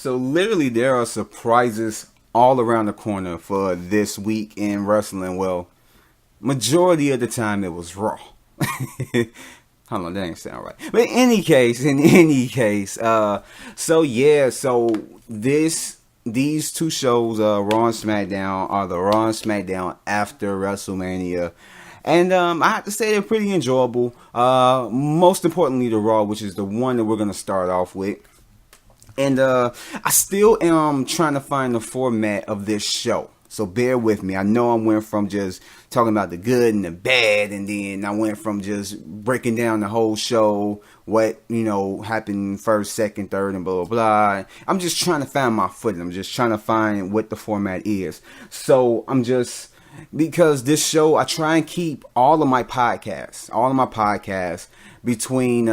So literally there are surprises all around the corner for this week in wrestling. Well, majority of the time it was Raw. Hold on, that ain't sound right. But in any case, so these two shows, Raw and SmackDown, are the Raw and SmackDown after WrestleMania. And I have to say they're pretty enjoyable. Most importantly, the Raw, which is the one that we're going to start off with. And I still am trying to find the format of this show. So bear with me. I know I went from just talking about the good and the bad, and then I went from just breaking down the whole show, what, happened first, second, third, and blah, blah, blah. I'm just trying to find my footing. I'm just trying to find what the format is. So because this show, I try and keep all of my podcasts between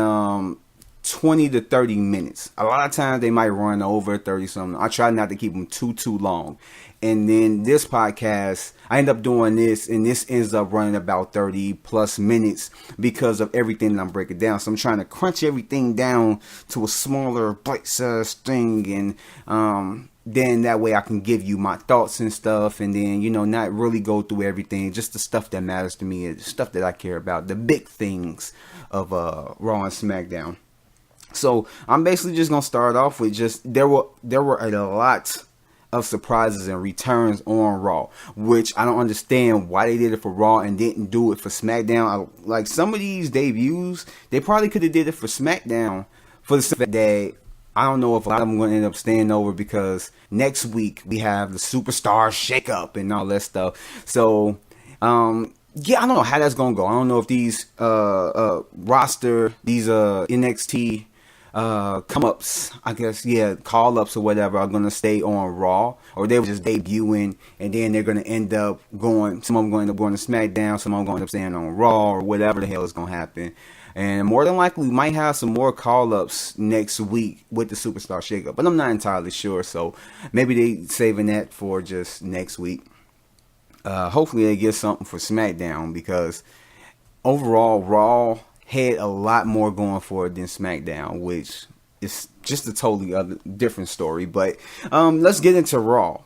20 to 30 minutes. A lot of times they might run over 30 something. I try not to keep them too long. And then this podcast, I end up doing this, and this ends up running about 30 plus minutes because of everything that I'm breaking down. So I'm trying to crunch everything down to a smaller bite-sized thing, and then that way I can give you my thoughts and stuff, and then, not really go through everything, just the stuff that matters to me, the stuff that I care about, the big things of Raw and SmackDown. So I'm basically just gonna start off with there were a lot of surprises and returns on Raw, which I don't understand why they did it for Raw and didn't do it for SmackDown. Like some of these debuts, they probably could have did it for SmackDown, for the fact that I don't know if a lot of them are going to end up staying over, because next week we have the Superstar Shakeup and all that stuff. So yeah, I don't know how that's gonna go. I don't know if these NXT come-ups, I guess, call-ups or whatever, are going to stay on Raw, or they were just debuting, and then they're going to end up going, some of them going to SmackDown, some of them going to end up staying on Raw, or whatever the hell is going to happen. And more than likely, we might have some more call-ups next week with the Superstar Shakeup, but I'm not entirely sure, so maybe they saving that for just next week. Hopefully they get something for SmackDown, because overall, Raw had a lot more going for it than SmackDown, which is just a totally different story. But let's get into Raw.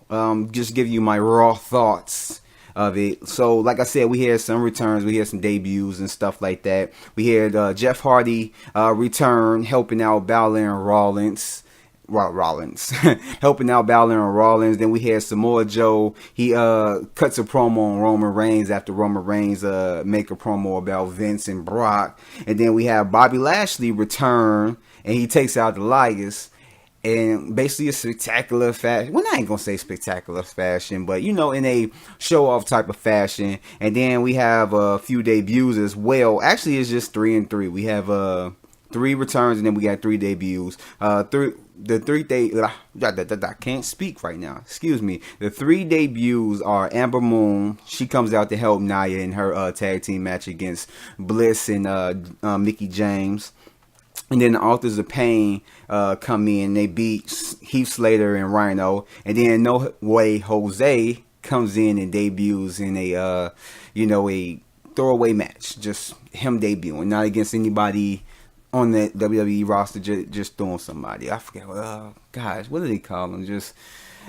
Just give you my raw thoughts of it. So, like I said, we had some returns, we had some debuts and stuff like that. We had Jeff Hardy return, helping out Balor and Rollins. Helping out Balor and Rollins. Then we had Samoa Joe. He cuts a promo on Roman Reigns after Roman Reigns make a promo about Vince and Brock. And then we have Bobby Lashley return, and he takes out Elias. And basically a spectacular fashion. Well, I ain't gonna say spectacular fashion, but in a show-off type of fashion. And then we have a few debuts as well. Actually, it's just 3 and 3. We have 3 returns, and then we got 3 debuts. I can't speak right now. Excuse me. The 3 debuts are Amber Moon. She comes out to help Nia in her tag team match against Bliss and Mickie James. And then the Authors of Pain come in. They beat Heath Slater and Rhino. And then No Way Jose comes in and debuts in a throwaway match. Just him debuting, not against anybody on the WWE roster, just throwing somebody. I forget. Guys, what do they call them? Just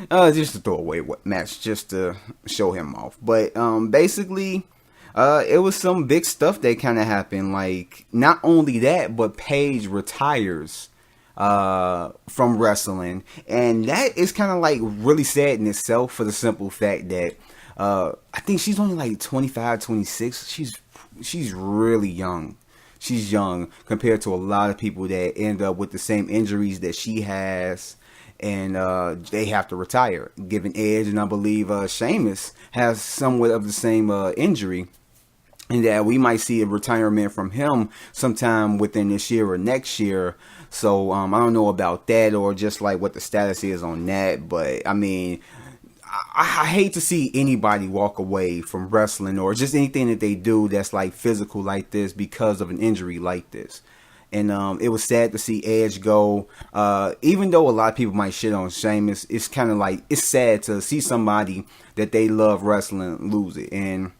a throwaway match, just to show him off. But basically, it was some big stuff that kind of happened. Like, not only that, but Paige retires from wrestling, and that is kind of like really sad in itself, for the simple fact that I think she's only like 25, 26. She's really young. She's young compared to a lot of people that end up with the same injuries that she has, and they have to retire. Given Edge, and I believe Sheamus has somewhat of the same injury, and that we might see a retirement from him sometime within this year or next year. So I don't know about that, or just like what the status is on that. But I mean, I hate to see anybody walk away from wrestling, or just anything that they do that's like physical like this, because of an injury like this. And it was sad to see Edge go. Even though a lot of people might shit on Sheamus, it's kind of like, it's sad to see somebody that they love wrestling lose it. And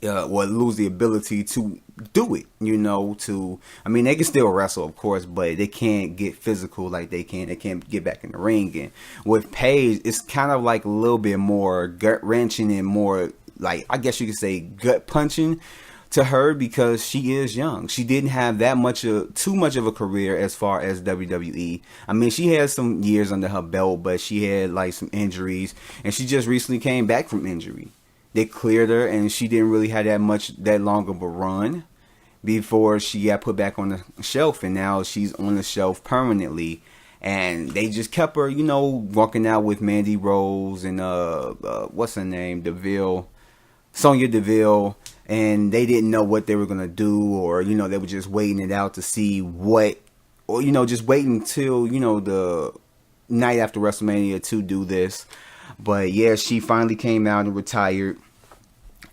or lose the ability to do it, I mean, they can still wrestle, of course, but they can't get physical like they can't get back in the ring. And with Paige, it's kind of like a little bit more gut wrenching and more, like, I guess you could say, gut punching to her, because she is young. She didn't have too much of a career as far as WWE. I mean, she had some years under her belt, but she had like some injuries, and she just recently came back from injury. They cleared her, and she didn't really have that long of a run before she got put back on the shelf, and now she's on the shelf permanently. And they just kept her, walking out with Mandy Rose and what's her name, Sonya Deville, and they didn't know what they were gonna do, or they were just waiting it out to see what, or just waiting until the night after WrestleMania to do this. But yeah, she finally came out and retired.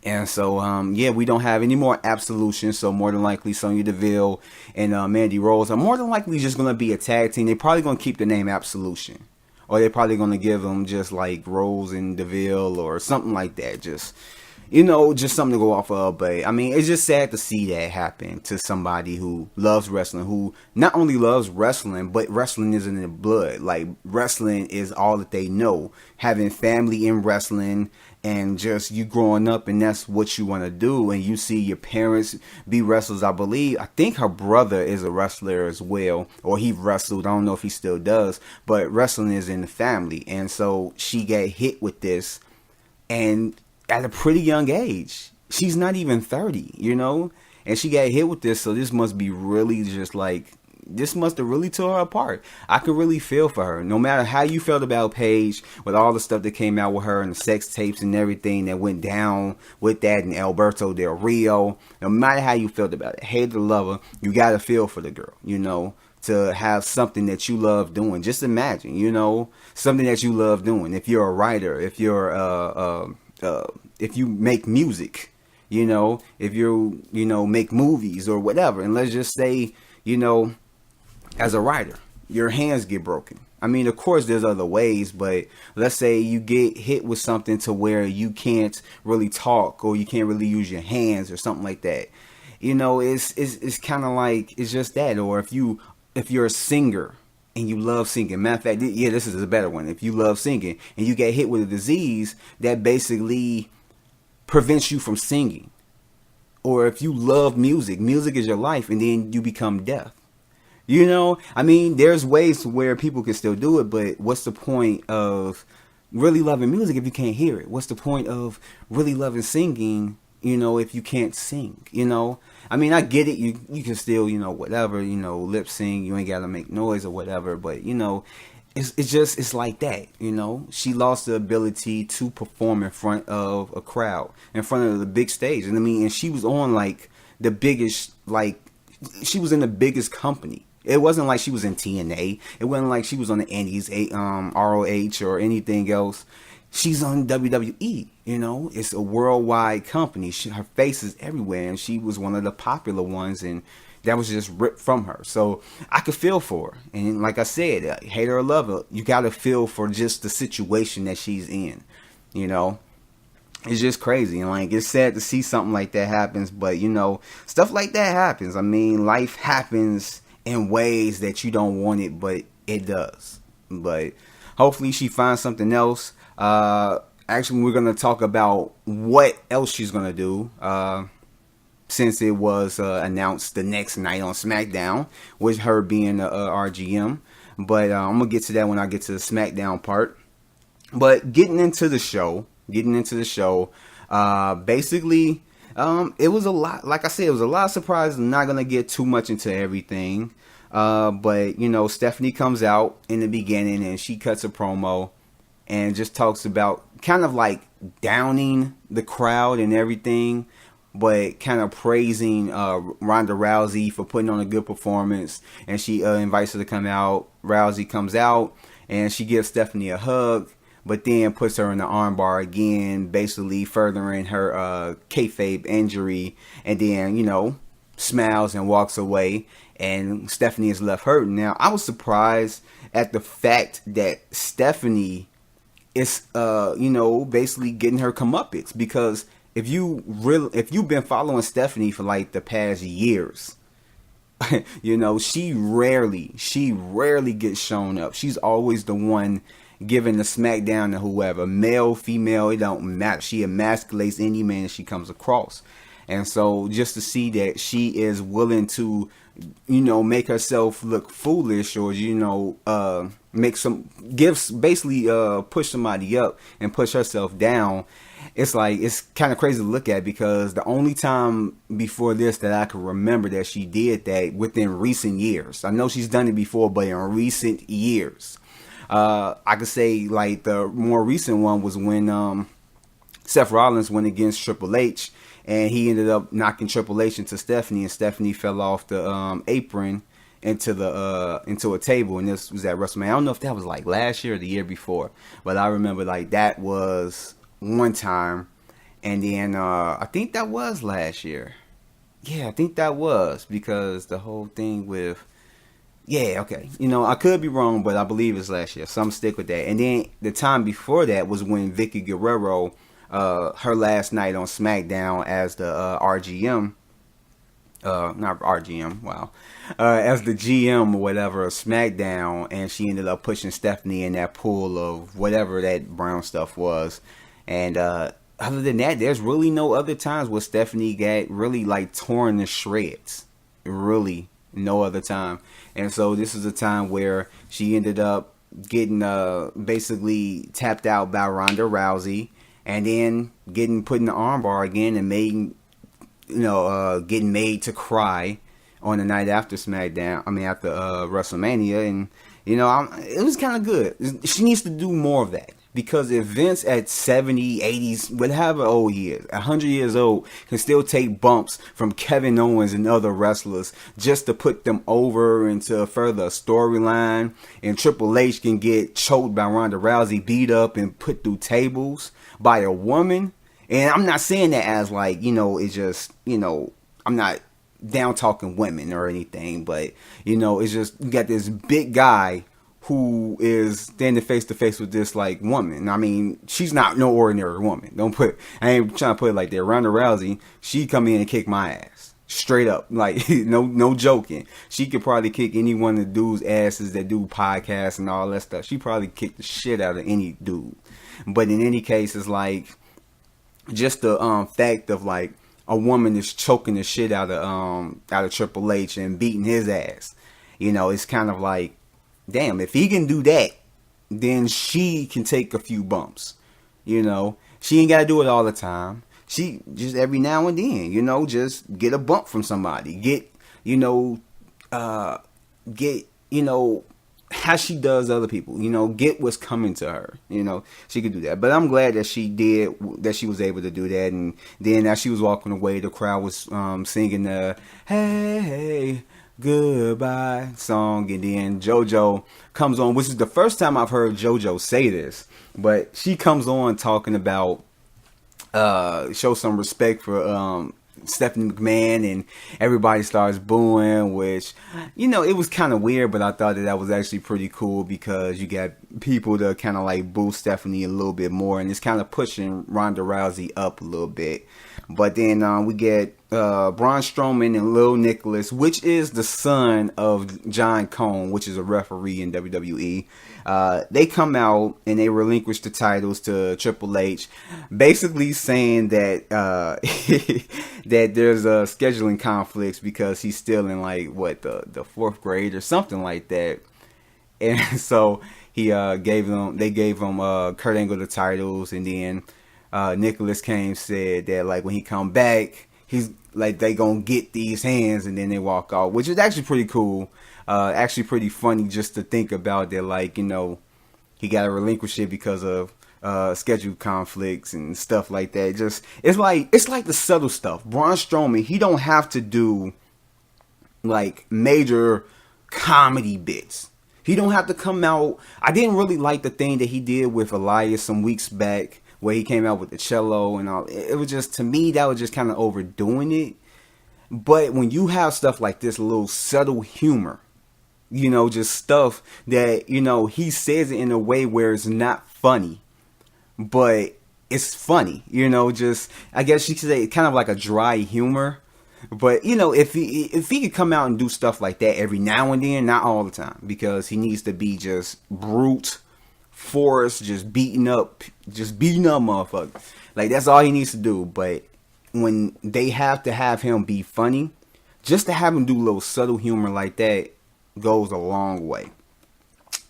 And so, we don't have any more Absolution. So more than likely, Sonya Deville and Mandy Rose are more than likely just going to be a tag team. They're probably going to keep the name Absolution. Or they're probably going to give them just like Rose and Deville or something like that. Just something to go off of. But, I mean, it's just sad to see that happen to somebody who loves wrestling. Who not only loves wrestling, but wrestling is in their blood. Like, wrestling is all that they know. Having family in wrestling, and just you growing up, and that's what you want to do, and you see your parents be wrestlers. I think her brother is a wrestler as well, or he wrestled. I don't know if he still does, but wrestling is in the family. And so she got hit with this, and at a pretty young age. She's not even 30, and she got hit with this. So this must be really just like, this must have really tore her apart. I could really feel for her. No matter how you felt about Paige, with all the stuff that came out with her and the sex tapes and everything that went down with that, and Alberto Del Rio, no matter how you felt about it, hate or love her, you got to feel for the girl, to have something that you love doing. Just imagine, something that you love doing. If you're a writer, if you're if you make music, if you make movies or whatever, and let's just say, as a writer, your hands get broken. I mean, of course, there's other ways, but let's say you get hit with something to where you can't really talk, or you can't really use your hands or something like that. It's kind of like, it's just that. Or if you're a singer and you love singing. Matter of fact, this is a better one. If you love singing and you get hit with a disease that basically prevents you from singing. Or if you love music is your life, and then you become deaf. I mean, there's ways where people can still do it, but what's the point of really loving music if you can't hear it? What's the point of really loving singing, if you can't sing, I mean, I get it. You can still, whatever, lip sing. You ain't got to make noise or whatever, but, it's like that, She lost the ability to perform in front of a crowd, in front of the big stage. And I mean, and she was on like the biggest, she was in the biggest company. It wasn't like she was in TNA. It wasn't like she was on the Indies, ROH or anything else. She's on WWE, It's a worldwide company. Her face is everywhere, and she was one of the popular ones, and that was just ripped from her. So I could feel for her. And like I said, hate her or love her, you got to feel for just the situation that she's in, It's just crazy. And like, it's sad to see something like that happens, but stuff like that happens. I mean, life happens in ways that you don't want it, but it does. But hopefully she finds something else. Actually, we're going to talk about what else she's going to do. Since it was announced the next night on SmackDown, with her being the RGM. But I'm going to get to that when I get to the SmackDown part. But getting into the show, basically, it was a lot. Like I said, it was a lot of surprises. I'm not going to get too much into everything. But, Stephanie comes out in the beginning, and she cuts a promo and just talks about kind of like downing the crowd and everything, but kind of praising Ronda Rousey for putting on a good performance. And she invites her to come out. Rousey comes out, and she gives Stephanie a hug, but then puts her in the armbar again, basically furthering her kayfabe injury, and then, smiles and walks away, and Stephanie is left hurting. Now, I was surprised at the fact that Stephanie is, basically getting her comeuppance, because if you've been following Stephanie for like the past years, you know, she rarely gets shown up. She's always the one giving the smackdown to whoever, male, female, it don't matter. She emasculates any man she comes across. And so just to see that she is willing to, you know, make herself look foolish, or, you know, make some gifts, basically push somebody up and push herself down, it's like, it's kind of crazy to look at, because the only time before this that I can remember that she did that within recent years, I know she's done it before, but in recent years, I could say like the more recent one was when Seth Rollins went against Triple H, and he ended up knocking Triple H into Stephanie, and Stephanie fell off the apron into a table, and this was at WrestleMania. I don't know if that was like last year or the year before, but I remember like that was one time. And then I think that was last year. Yeah, I think that was, because the whole thing with, yeah, okay, you know, I could be wrong, but I believe it's last year, so I'm stick with that. And then the time before that was when Vicky Guerrero, her last night on SmackDown as the RGM, not RGM, wow, as the GM or whatever of SmackDown, and she ended up pushing Stephanie in that pool of whatever that brown stuff was. And other than that, there's really no other times where Stephanie got really like torn to shreds. Really, no other time. And so this is a time where she ended up getting basically tapped out by Ronda Rousey, and then getting put in the armbar again and made, getting made to cry on the night after SmackDown. I mean, after WrestleMania, and it was kind of good. She needs to do more of that. Because if Vince at 70, 80s, whatever old he is, 100 years old, can still take bumps from Kevin Owens and other wrestlers just to put them over into a further storyline, and Triple H can get choked by Ronda Rousey, beat up and put through tables by a woman, and I'm not saying that as like, it's just, I'm not down talking women or anything, but, it's just, you got this big guy who is standing face to face with this like woman. I mean, she's not no ordinary woman. I ain't trying to put it like that. Ronda Rousey, she come in and kick my ass straight up, like no joking. She could probably kick any one of the dudes' asses that do podcasts and all that stuff. She probably kick the shit out of any dude. But in any case, it's like just the fact of like a woman is choking the shit out of Triple H and beating his ass. It's kind of like, damn, if he can do that, then she can take a few bumps. She ain't got to do it all the time. She just every now and then, just get a bump from somebody. Get how she does other people, get what's coming to her. She could do that. But I'm glad that she was able to do that. And then as she was walking away, the crowd was singing the Hey, Goodbye song, and then JoJo comes on, which is the first time I've heard JoJo say this, but she comes on talking about show some respect for Stephanie McMahon, and everybody starts booing, which it was kind of weird, but I thought that was actually pretty cool, because you got people to kind of like boo Stephanie a little bit more, and it's kind of pushing Ronda Rousey up a little bit. But then we get Braun Strowman and Lil Nicholas, which is the son of John Cone, which is a referee in WWE. They come out and they relinquish the titles to Triple H, basically saying that that there's scheduling conflicts because he's still in like the fourth grade or something like that. And so they gave him Kurt Angle the titles, and then Nicholas came, said that like when he come back, he's like they gonna get these hands, and then they walk off, which is actually pretty cool. Actually pretty funny just to think about that, like, he got to relinquish it because of schedule conflicts and stuff like that. Just it's like the subtle stuff. Braun Strowman, he don't have to do like major comedy bits. He don't have to come out. I didn't really like the thing that he did with Elias some weeks back, where he came out with the cello and all. It was just, to me, that was just kind of overdoing it. But when you have stuff like this, a little subtle humor, just stuff that, he says it in a way where it's not funny, but it's funny, just, I guess you could say kind of like a dry humor. But if he could come out and do stuff like that every now and then, not all the time, because he needs to be just brute force, just beating up motherfuckers. Like, that's all he needs to do. But when they have to have him be funny, just to have him do a little subtle humor like that goes a long way.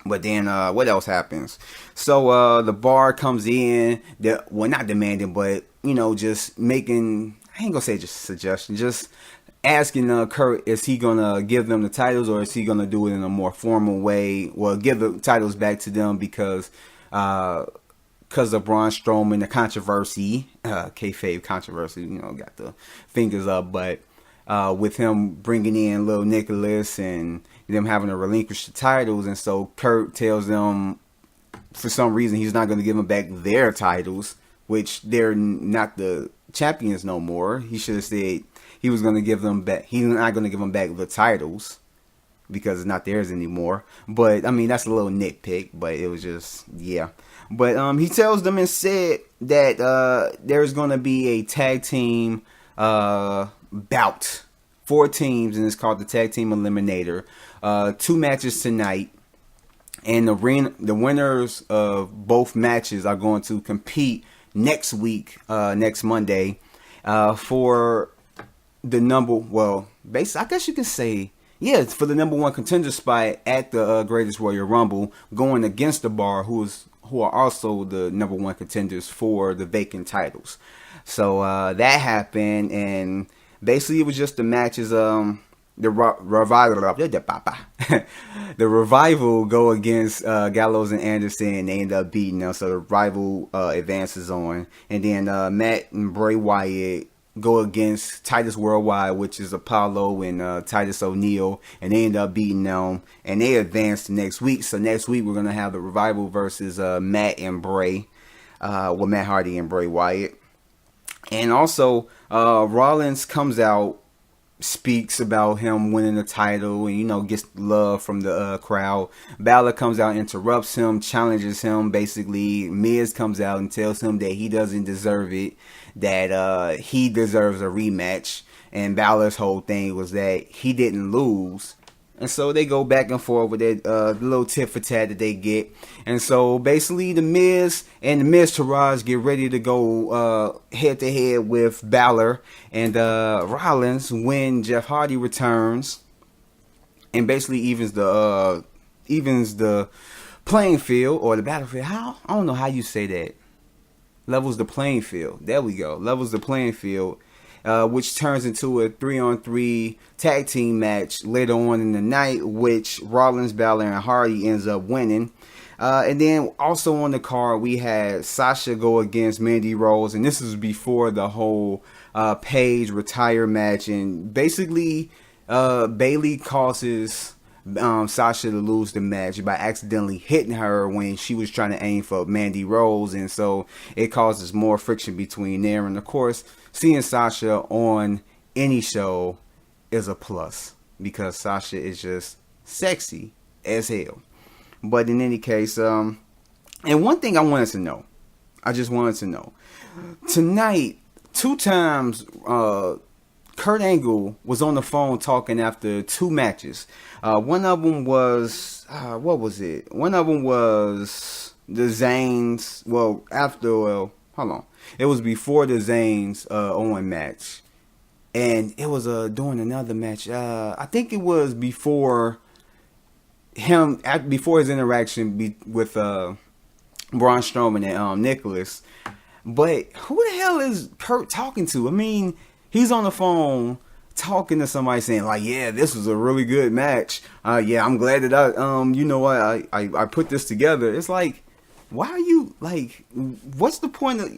But then, what else happens? So, the bar comes in, not demanding, but, just making, I ain't gonna say just suggestion, just asking Kurt, is he gonna give them the titles, or is he gonna do it in a more formal way? Well, give the titles back to them because of Braun Strowman, the controversy, kayfabe controversy, got the fingers up, but with him bringing in Little Nicholas and them having to relinquish the titles, and so Kurt tells them for some reason he's not going to give them back their titles, which they're not the champions no more. He should have said he was going to give them back. He's not going to give them back the titles because it's not theirs anymore. But I mean, that's a little nitpick, but it was just, yeah. But he tells them and said that there's going to be a tag team bout. 4 teams, and it's called the Tag Team Eliminator. 2 matches tonight, and the winners of both matches are going to compete next week, next Monday, for the basically, I guess you can say, yeah, for the number 1 contender spot at the Greatest Royal Rumble, going against the Bar, who are also the number 1 contenders for the vacant titles. So that happened, and basically it was just the matches. The Revival go against Gallows and Anderson, and they end up beating them. So the Rival advances on, and then Matt and Bray Wyatt go against Titus Worldwide, which is Apollo and Titus O'Neil, and they end up beating them, and they advance to next week. So next week we're gonna have the Revival versus Matt and Bray, Matt Hardy and Bray Wyatt, and also Rollins comes out, speaks about him winning the title, and gets love from the crowd. Balor comes out, interrupts him, challenges him. Basically, Miz comes out and tells him that he doesn't deserve it, that he deserves a rematch. And Balor's whole thing was that he didn't lose. And so they go back and forth with that little tit for tat that they get. And so basically the Miz and the Miz Taraj get ready to go head to head with Balor and Rollins when Jeff Hardy returns and basically evens the playing field, or the battlefield. I don't know how you say that. Levels the playing field. There we go. Levels the playing field. Which turns into a 3-on-3 tag team match later on in the night, which Rollins, Balor, and Hardy ends up winning. And then also on the card, we had Sasha go against Mandy Rose, and this is before the whole Paige retire match. And basically, Bayley causes Sasha to lose the match by accidentally hitting her when she was trying to aim for Mandy Rose, and so it causes more friction between there. And of course, seeing Sasha on any show is a plus because Sasha is just sexy as hell. But in any case, and one thing I just wanted to know, tonight, 2 times, Kurt Angle was on the phone talking after 2 matches. One of them was, what was it? One of them was the Zayn's, hold on. It was before the Zayn's Owen match. And it was during another match. I think it was before his interaction with Braun Strowman and Nicholas. But who the hell is Kurt talking to? I mean, he's on the phone talking to somebody saying like, yeah, this was a really good match. Yeah, I'm glad that I put this together. It's like, why are you like, what's the point of,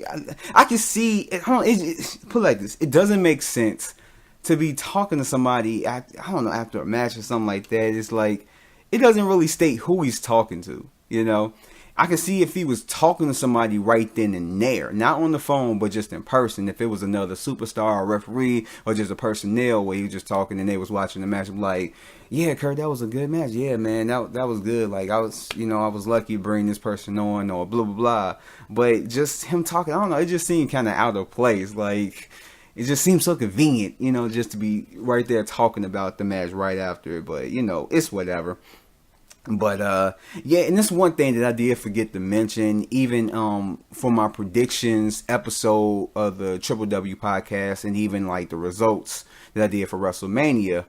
I can see it, put it like this, it doesn't make sense to be talking to somebody after a match or something like that. It's like, it doesn't really state who he's talking to, I could see if he was talking to somebody right then and there, not on the phone, but just in person. If it was another superstar or referee or just a personnel where he was just talking and they was watching the match, I'm like, yeah, Kurt, that was a good match. Yeah, man, that was good. Like I was lucky to bring this person on or blah blah blah. But just him talking, I don't know, it just seemed kind of out of place. Like it just seems so convenient, just to be right there talking about the match right after it. But it's whatever. But yeah, and this one thing that I did forget to mention, even for my predictions episode of the Triple W podcast, and even like the results that I did for WrestleMania,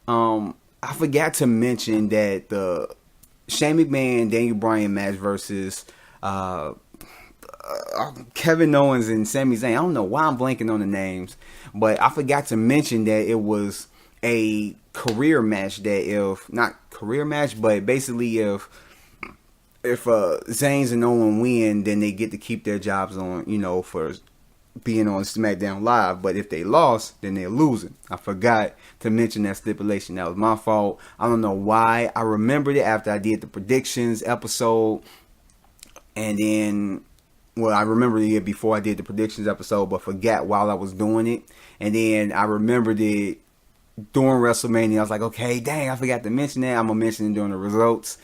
I forgot to mention that the Shane McMahon Daniel Bryan match versus Kevin Owens and Sami Zayn. I don't know why I'm blanking on the names, but I forgot to mention that it was a career match. That if not career match, but basically if Zayn and Owen win, then they get to keep their jobs on, for being on SmackDown Live. But if they lost, then they're losing. I forgot to mention that stipulation. That was my fault. I don't know why. I remembered it after I did the predictions episode, and then I remembered it before I did the predictions episode, but forgot while I was doing it, and then I remembered it during WrestleMania. I was like, okay, dang, I forgot to mention that. I'm gonna mention it during the results,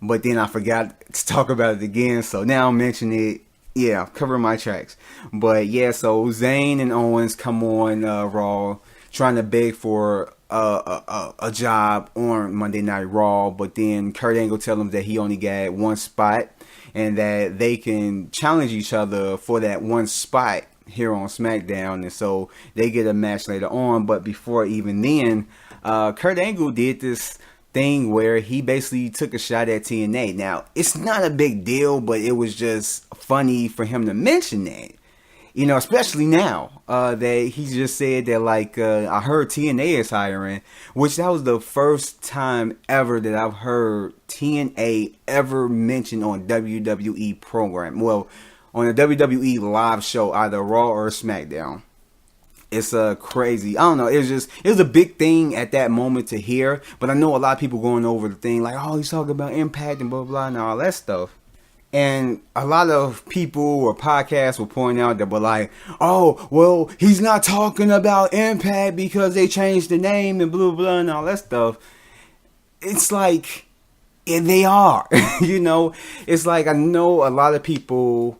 but then I forgot to talk about it again. So now I'm mentioning it. Yeah, covering my tracks. But yeah, so Zayn and Owens come on Raw, trying to beg for a job on Monday Night Raw, but then Kurt Angle tells them that he only got one spot and that they can challenge each other for that one spot here on SmackDown, and so they get a match later on. But before even then, Kurt Angle did this thing where he basically took a shot at TNA. Now, it's not a big deal, but it was just funny for him to mention that. Especially now that he just said that, like, I heard TNA is hiring, which that was the first time ever that I've heard TNA ever mentioned on WWE program. Well, on a WWE live show, either Raw or SmackDown. It's crazy. I don't know. It was a big thing at that moment to hear. But I know a lot of people going over the thing like, oh, he's talking about Impact and blah, blah, and all that stuff. And a lot of people or podcasts will point out that, but like, oh, well, he's not talking about Impact because they changed the name and blah, blah, and all that stuff. It's like, yeah, they are. It's like, I know a lot of people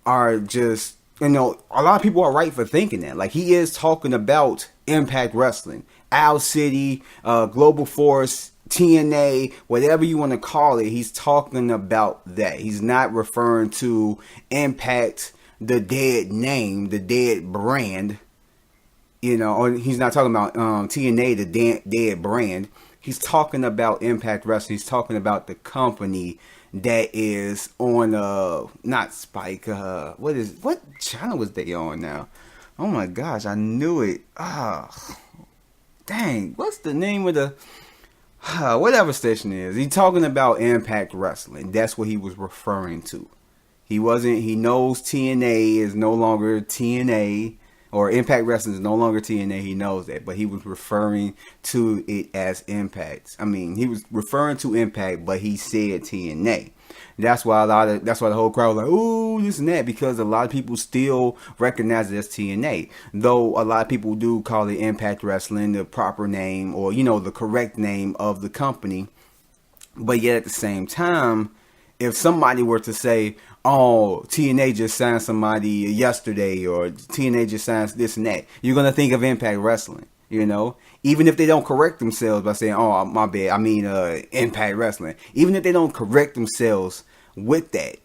are just, a lot of people are right for thinking that. Like, he is talking about Impact Wrestling, Owl City, Global Force, TNA, whatever you want to call it. He's talking about that. He's not referring to Impact, the dead name, the dead brand. Or he's not talking about TNA, the dead brand. He's talking about Impact Wrestling. He's talking about the company that is on not Spike. What channel was they on now? Oh my gosh, I knew it. Dang, what's the name of the whatever station is? He's talking about Impact Wrestling. That's what he was referring to. He knows TNA is no longer TNA, or Impact Wrestling is no longer TNA. He knows that, but he was referring to it as Impact. I mean, he was referring to Impact, but he said TNA. That's why the whole crowd was like, ooh, this and that, because a lot of people still recognize it as TNA. Though a lot of people do call it Impact Wrestling, the proper name, or the correct name of the company. But yet at the same time, if somebody were to say, oh, TNA just signed somebody yesterday, or TNA just signed this and that, you're going to think of Impact Wrestling, Even if they don't correct themselves by saying, oh, my bad, I mean Impact Wrestling. Even if they don't correct themselves with that,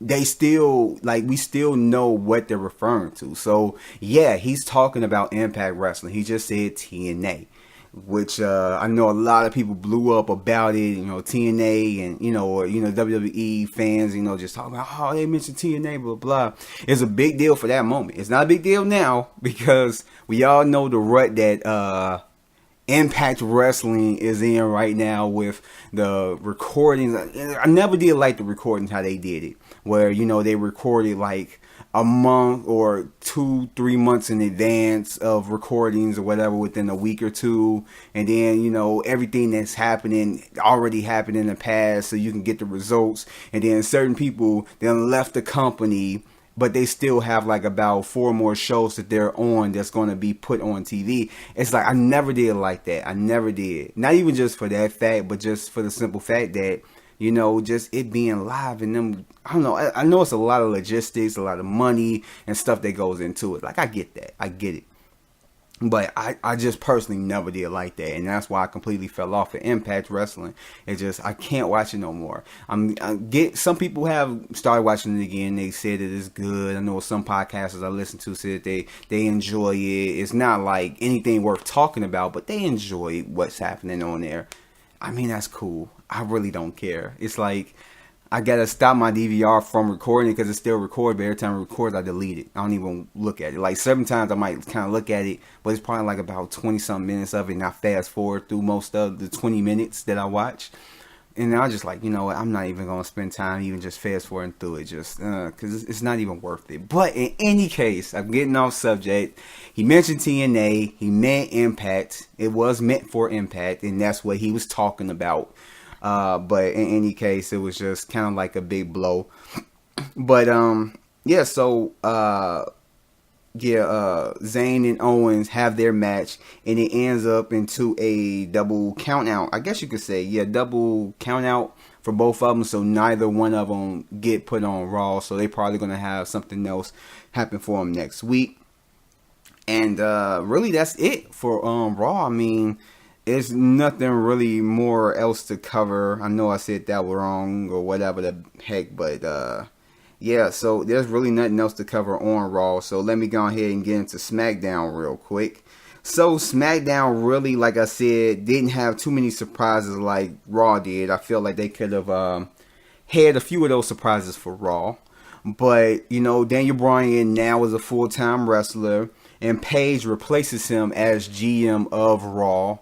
they still, we still know what they're referring to. So, yeah, he's talking about Impact Wrestling. He just said TNA. Which I know a lot of people blew up about it, TNA and, WWE fans, just talking about, oh, they mentioned TNA, blah, blah. It's a big deal for that moment. It's not a big deal now because we all know the rut that Impact Wrestling is in right now with the recordings. I never did like the recordings, how they did it, where, they recorded a month or 2-3 months in advance of recordings or whatever within a week or two, and then everything that's happening already happened in the past, so you can get the results. And then certain people then left the company, but they still have like about 4 more shows that they're on that's going to be put on TV. It's like I never did like that. I never did. Not even just for that fact, but just for the simple fact that just it being live and them, I don't know. I know it's a lot of logistics, a lot of money and stuff that goes into it. Like, I get that. I get it. But I just personally never did like that. And that's why I completely fell off of Impact Wrestling. It's just, I can't watch it no more. Some people have started watching it again. They said that it's good. I know some podcasters I listen to said that they enjoy it. It's not like anything worth talking about, but they enjoy what's happening on there. I mean, that's cool. I really don't care. It's like, I gotta stop my DVR from recording because it still records, but every time it records, I delete it. I don't even look at it. Like 7 times I might kind of look at it, but it's probably like about 20-something minutes of it, and I fast forward through most of the 20 minutes that I watch. And I was just like, what, I'm not even gonna spend time even just fast forwarding through it, just because it's not even worth it. But in any case, I'm getting off subject. He mentioned TNA. He meant Impact. It was meant for Impact, and that's what he was talking about. But in any case, it was just kind of like a big blow. But yeah, so Zayn and Owens have their match, and it ends up into a double count out. I guess you could say, double count out for both of them. So neither one of them get put on Raw. So they probably gonna have something else happen for them next week. And really, that's it for Raw. I mean, there's nothing really more else to cover. I know I said that wrong or whatever the heck, but yeah, so there's really nothing else to cover on Raw. So let me go ahead and get into SmackDown real quick. So SmackDown really, like I said, didn't have too many surprises like Raw did. I feel like they could have had a few of those surprises for Raw. But, Daniel Bryan now is a full-time wrestler, and Paige replaces him as GM of Raw.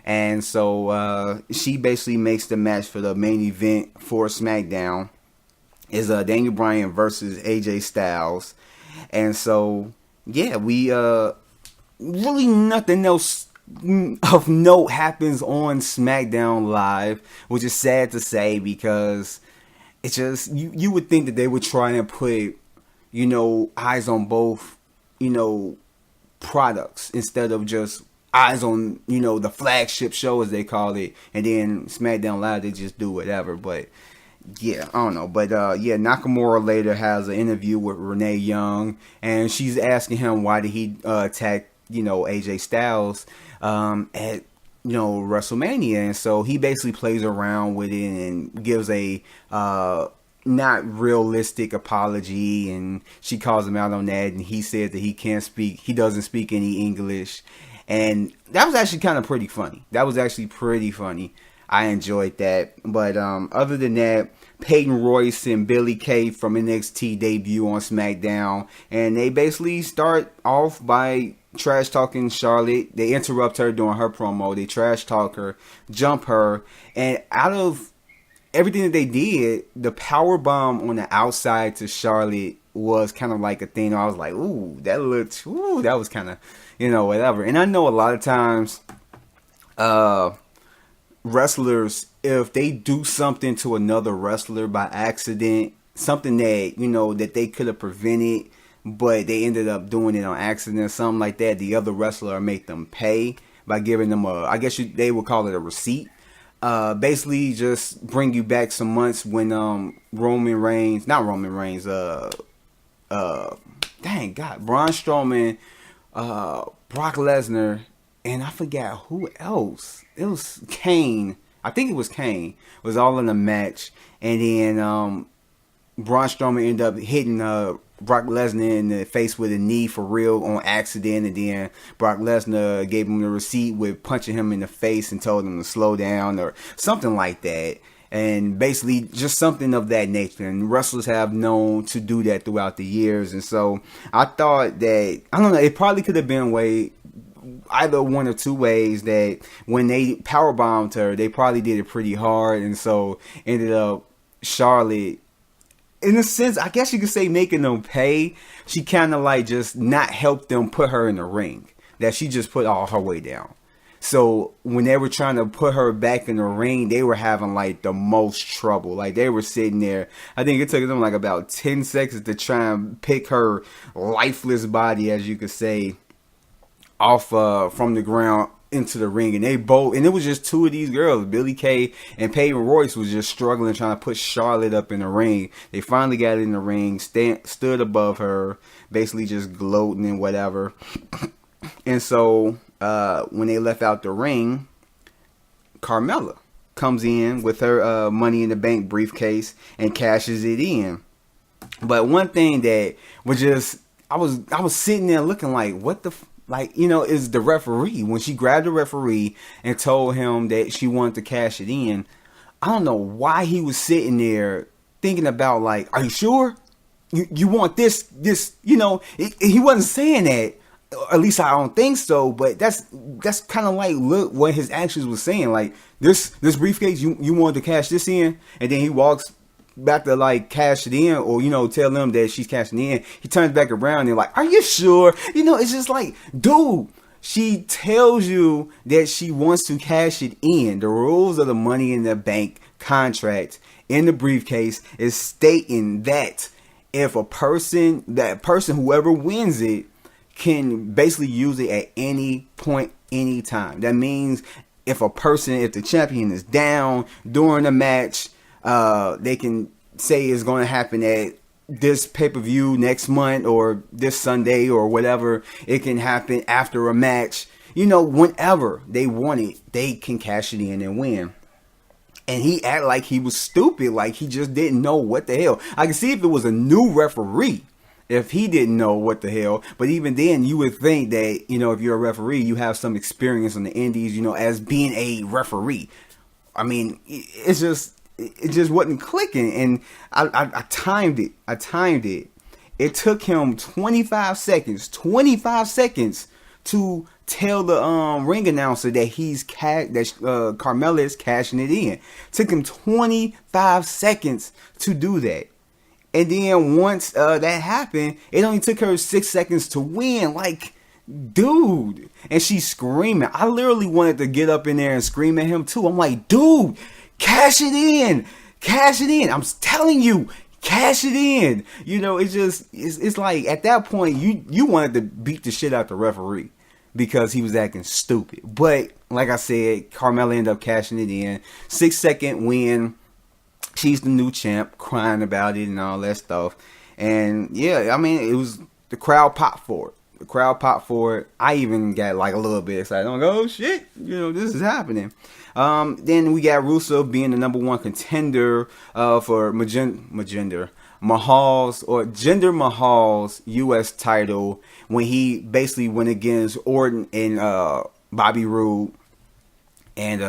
And so she basically makes the match for the main event for SmackDown. Is Daniel Bryan versus AJ Styles. And so, yeah, we really nothing else of note happens on SmackDown Live, which is sad to say because it's just, you would think that they would try and put, eyes on both, products instead of just eyes on, the flagship show as they call it, and then SmackDown Live, they just do whatever. But yeah, I don't know. But Nakamura later has an interview with Renee Young, and she's asking him why did he attack, AJ Styles at WrestleMania. And so he basically plays around with it and gives a not realistic apology, and she calls him out on that, and he says that he doesn't speak any English. And that was actually kind of pretty funny. I enjoyed that. But other than that, Peyton Royce and Billie Kay from NXT debut on SmackDown, and they basically start off by trash talking Charlotte. They interrupt her during her promo. They trash talk her, jump her, and out of everything that they did, the power bomb on the outside to Charlotte was kind of like a thing. I was like, that was kind of, whatever. And I know a lot of times, wrestlers, if they do something to another wrestler by accident, something that, that they could have prevented, but they ended up doing it on accident, something like that, the other wrestler make them pay by giving them they would call it a receipt. Basically just bring you back some months when Braun Strowman, Brock Lesnar, and I forgot who else. It was Kane. I think it was Kane. Was all in a match, and then Braun Strowman ended up hitting Brock Lesnar in the face with a knee for real on accident, and then Brock Lesnar gave him the receipt with punching him in the face and told him to slow down or something like that. And basically just something of that nature. And wrestlers have known to do that throughout the years. And so I thought that, I don't know, it probably could have been either one or two ways that when they powerbombed her, they probably did it pretty hard. And so ended up Charlotte in a sense, I guess you could say making them pay. She kind of like just not helped them put her in the ring. That she just put all her weight down. So when they were trying to put her back in the ring, they were having like the most trouble. Like they were sitting there. I think it took them like about 10 seconds to try and pick her lifeless body, as you could say, off from the ground into the ring. And they both, and it was just two of these girls, Billie Kay and Peyton Royce, was just struggling trying to put Charlotte up in the ring. They finally got in the ring, stood above her, basically just gloating and whatever. And so when they left out the ring, Carmella comes in with her Money in the Bank briefcase and cashes it in. But one thing that was just, I was sitting there looking like, what the like, you know, is the referee. When she grabbed the referee and told him that she wanted to cash it in, I don't know why he was sitting there thinking about like, are you sure? You want this, you know, he wasn't saying that. Or at least I don't think so, but that's kind of like, look what his actions was saying. Like, this briefcase, you wanted to cash this in, and then he walks back to like cash it in, or, you know, tell them that she's cashing in. He turns back around and like, are you sure? You know, it's just like, dude, she tells you that she wants to cash it in. The rules of the Money in the Bank contract in the briefcase is stating that if whoever wins it, can basically use it at any point, any time. That means if the champion is down during a match, they can say it's going to happen at this pay-per-view next month or this Sunday or whatever. It can happen after a match. You know, whenever they want it, they can cash it in and win. And he acted like he was stupid, like he just didn't know what the hell. I can see if it was a new referee, if he didn't know what the hell. But even then, you would think that, you know, if you're a referee, you have some experience on the indies, you know, as being a referee. I mean, it just wasn't clicking. And I timed it. It took him 25 seconds to tell the ring announcer that Carmella is cashing it in. Took him 25 seconds to do that. And then once that happened, it only took her 6 seconds to win. Like, dude. And she's screaming. I literally wanted to get up in there and scream at him too. I'm like, dude, cash it in. Cash it in. I'm telling you, cash it in. You know, it's like at that point, you wanted to beat the shit out the referee because he was acting stupid. But like I said, Carmella ended up cashing it in. 6-second win. She's the new champ, crying about it and all that stuff. And yeah, I mean, it was, the crowd popped for it. I even got like a little bit excited. I'm like, oh shit, you know, this is happening. Then we got Rusev being the number one contender for Jinder Mahal's U.S. title when he basically went against Orton and Bobby Roode and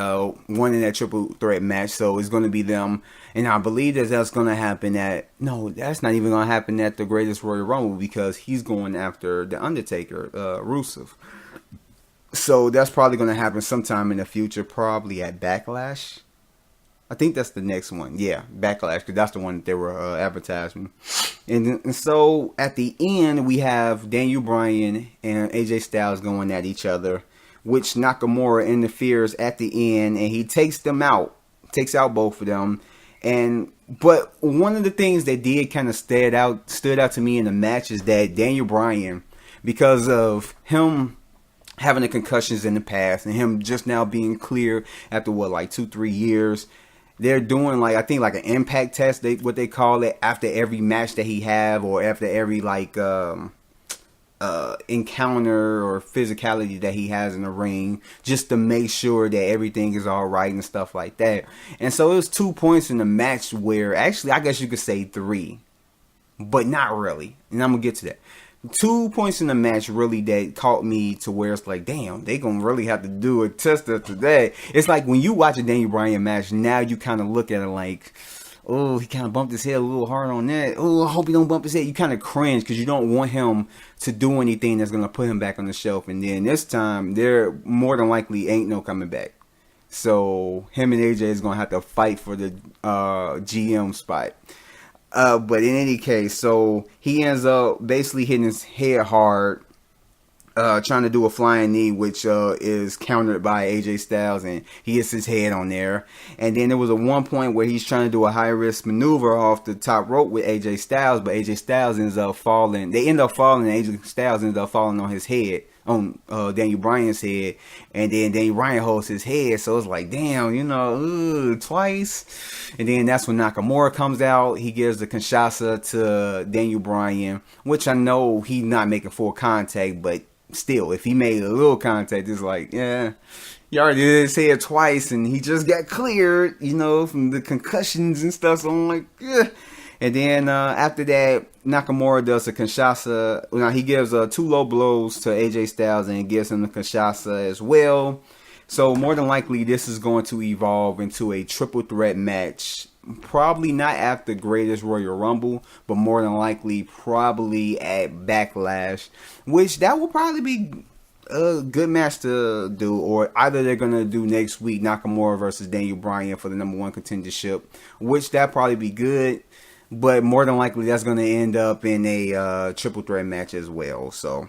won in that triple threat match. So it's going to be them. And I believe that's going to happen that's not even going to happen at the Greatest Royal Rumble because he's going after The Undertaker, Rusev. So that's probably going to happen sometime in the future, probably at Backlash. I think that's the next one. Yeah, Backlash, because that's the one that they were advertising. And so at the end, we have Daniel Bryan and AJ Styles going at each other, which Nakamura interferes at the end, and he takes out both of them. But one of the things that did kind of stood out to me in the match is that Daniel Bryan, because of him having the concussions in the past and him just now being clear after 2-3 years, they're doing I think an impact test, what they call it, after every match that he have, or after every encounter or physicality that he has in the ring, just to make sure that everything is all right and stuff like that. And so it was 2 points in the match where, actually I guess you could say 3, but not really, and I'm gonna get to that. 2 points in the match really that caught me to where it's like, damn, they gonna really have to do a test after that. It's like when you watch a Daniel Bryan match, now you kind of look at it like, oh, he kind of bumped his head a little hard on that. Oh, I hope he don't bump his head. You kind of cringe because you don't want him to do anything that's going to put him back on the shelf. And then this time, there more than likely ain't no coming back. So him and AJ is going to have to fight for the GM spot. But in any case, so he ends up basically hitting his head hard, trying to do a flying knee, which is countered by AJ Styles, and he hits his head on there. And then there was a one point where he's trying to do a high risk maneuver off the top rope with AJ Styles, but AJ Styles ends up falling. They end up falling, and AJ Styles ends up falling on his head, on Daniel Bryan's head, and then Daniel Bryan holds his head. So it's like, damn, twice. And then that's when Nakamura comes out. He gives the Kinshasa to Daniel Bryan, which I know he's not making full contact, but still, if he made a little contact, it's like, yeah, he already did his head twice, and he just got cleared, from the concussions and stuff. So I'm like, yeah. And then after that, Nakamura does a Kinshasa. Now he gives 2 low blows to AJ Styles and gives him the Kinshasa as well. So more than likely, this is going to evolve into a triple threat match. Probably not at the Greatest Royal Rumble, but more than likely probably at Backlash, which that will probably be a good match to do. Or either they're going to do next week Nakamura versus Daniel Bryan for the #1 contendership, which that probably be good. But more than likely, that's going to end up in a triple threat match as well. So,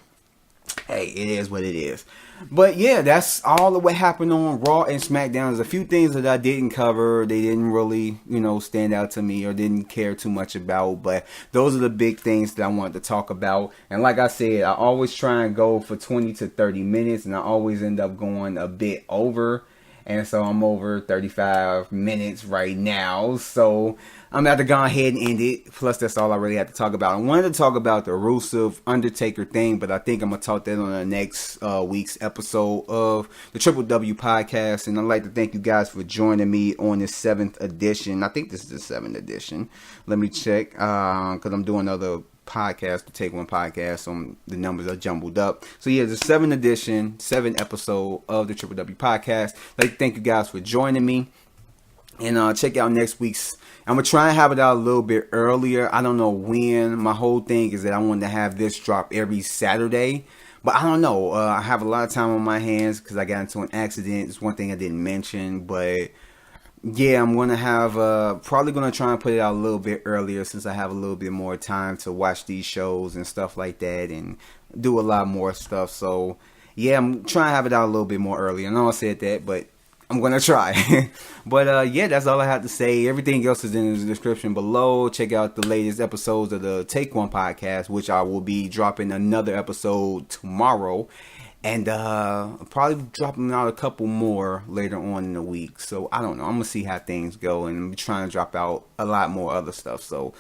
hey, it is what it is. But yeah, that's all of what happened on Raw and SmackDown. There's a few things that I didn't cover. They didn't really, stand out to me or didn't care too much about. But those are the big things that I wanted to talk about. And like I said, I always try and go for 20 to 30 minutes. And I always end up going a bit over. And so I'm over 35 minutes right now. So I'm about to go ahead and end it. Plus, that's all I really had to talk about. I wanted to talk about the Rusev Undertaker thing, but I think I'm going to talk that on the next week's episode of the Triple W podcast. And I'd like to thank you guys for joining me on this 7th edition. I think this is the 7th edition. Let me check, because I'm doing other podcast to take one podcast, so the numbers are jumbled up. So yeah, the 7th edition, 7th episode of the Triple W podcast. I'd like to thank you guys for joining me, and check out next week's. I'm gonna try and have it out a little bit earlier. I don't know when. My whole thing is that I wanted to have this drop every Saturday, but I don't know. I have a lot of time on my hands because I got into an accident. It's one thing I didn't mention, but yeah, I'm going to have, probably going to try and put it out a little bit earlier since I have a little bit more time to watch these shows and stuff like that and do a lot more stuff. So, yeah, I'm trying to have it out a little bit more early. I know I said that, but I'm going to try. But, yeah, that's all I have to say. Everything else is in the description below. Check out the latest episodes of the Take One podcast, which I will be dropping another episode tomorrow. And probably dropping out a couple more later on in the week. So I don't know. I'm going to see how things go. And I'm trying to drop out a lot more other stuff. So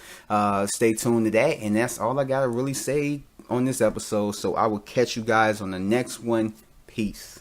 stay tuned to that. And that's all I got to really say on this episode. So I will catch you guys on the next one. Peace.